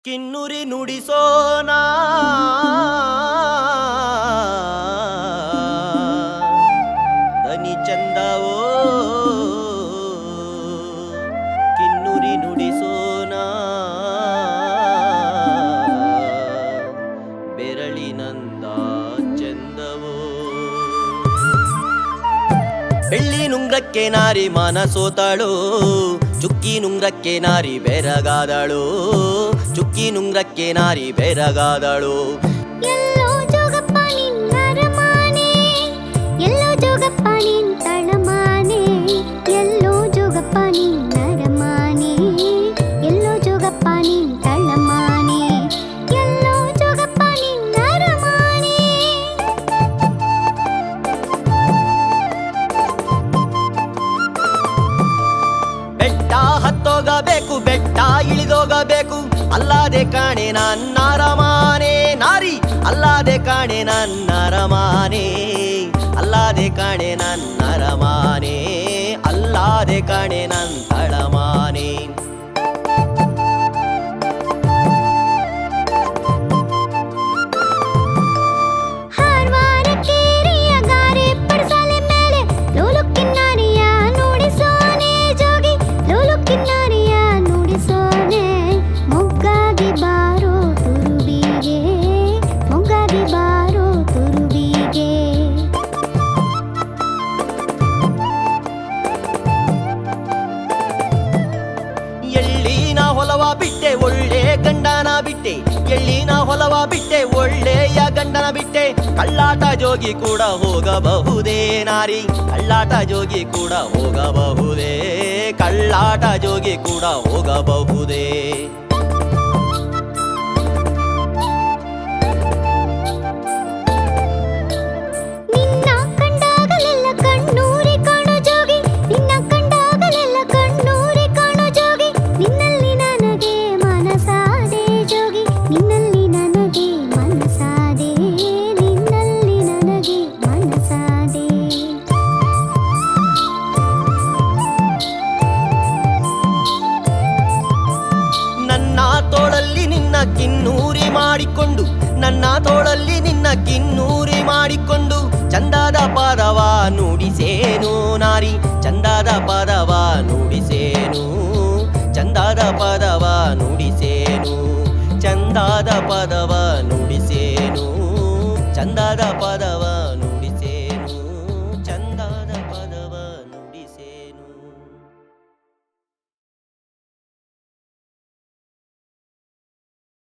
ಕಿನ್ನುರಿ ನುಡಿಸೋಣ ದನಿ ಚಂದವೋ ಕಿನ್ನುರಿ ನುಡಿಸೋಣ ಬೆರಳಿನಂದ ಚಂದವೋ ಬೆಳ್ಳಿ ನುಂಗ್ರಕ್ಕೆ ನಾರಿ ಮನಸೋತಾಳು ಚುಕ್ಕಿ ನುಂಗ್ರಕ್ಕೆ ನಾರಿ ಬೆರಗಾದಳು ಚುಕ್ಕಿ ನುಂಗ್ರಕ್ಕೆ ನಾರಿ ಬೆರಗಾದಳು ಎಲ್ಲೋ ಜೋಗಪ್ಪ ನಿನ್ನರಮಾನೆ ಎಲ್ಲೋ ಜೋಗಪ್ಪ ನಿಂತಳಮಾನೆ ಎಲ್ಲೋ ಜೋಗಪ್ಪ ನಿನ್ನರಮಾನೆ ಎಲ್ಲೋ ಜೋಗಪ್ಪ ನಿಂತಳಮಾನೆ ಎಲ್ಲೋ ಜೋಗಪ್ಪ ನಿನ್ನರಮಾನೆ ಬೆಟ್ಟ ಹತ್ತೋಗಬೇಕು ಬೆಟ್ಟ ಇಳಿದೋಗಬೇಕು ಅಲ್ಲಾದೆ ಕಾಣೆ ನನ್ನ ರಮಾನೆ ನಾರಿ ಅಲ್ಲಾದೆ ಕಾಣೆ ನನ್ನ ರಮಾನೆ ಅಲ್ಲಾದೆ ಕಾಣೆ ನನ್ನ ರಮಾನೆ ಅಲ್ಲಾದೆ ಕಾಣೆ ನನ್ನ ತಳಮಾನೆ ಹಾರ್ವಾರ ಕೇರಿಯ ಗಾರೆ ಪಡಸಾಲೆ ಮೇಲೆ ಲೋಲು ಕಿನ್ನಾರಿಯ ನುಡಿಸೋನೆ ಜೋಗಿ ಲೋಲು ಕಿನ್ನಾರಿಯ ನುಡಿಸೋನೆ ಮೊಗ್ಗಾಗಿ ಬಾರೋ ತುರುವಿಗೆ ಮೊಗ್ಗಾಗಿ ಬಾರೋ ತುರುವಿಗೆ ಎಳ್ಳಿನ ಹೊಲವ ಬಿಟ್ಟೆ ಒಳ್ಳೆ ಗಂಡನ ಬಿಟ್ಟೆ ಎಳ್ಳಿನ ಹೊಲವ ಬಿಟ್ಟೆ ಒಳ್ಳೆಯ ಗಂಡನ ಬಿಟ್ಟೆ ಕಳ್ಳಾಟ ಜೋಗಿ ಕೂಡ ಹೋಗಬಹುದೇ ನಾರಿ ಕಳ್ಳಾಟ ಜೋಗಿ ಕೂಡ ಹೋಗಬಹುದೇ ಕಳ್ಳಾಟ ಜೋಗಿ ಕೂಡ ಹೋಗಬಹುದೇ ನಿನ್ನ ಕಂಡಾಗಲೆಲ್ಲ ಕಣ್ಣೂರಿ ಕಾಣೋ ಜೋಗಿ ನಿನ್ನ ಕಂಡಾಗಲೆಲ್ಲ ಕಣ್ಣೂರಿ ಕಾಣೋ ಜೋಗಿ ನಿನ್ನಲ್ಲಿ ನನಗೆ ಮನಸಾದೆ ಜೋಗಿ ನಿನ್ನಲ್ಲಿ ನನಗೆ ಮನಸಾದೆ ನಿನ್ನಲ್ಲಿ ನನಗೆ ಮನಸಾದೆ ನನ್ನ ತೋಳಲ್ಲಿ ನಿನ್ನ ಕಿನ್ನೂರಿ ಮಾಡಿಕೊಂಡು ನನ್ನ ತೋಳಲ್ಲಿ ನಿನ್ನ ಕಿನ್ನೂರಿ ಮಾಡಿಕೊಂಡು ಚಂದದ ಪದವ ನುಡಿಸೇನು ನಾರಿ ಚಂದದ ಪದವ ನುಡಿಸೇನು ಚಂದದ ಪದವ ನುಡಿಸೇನು ಚಂದದ ಪದವ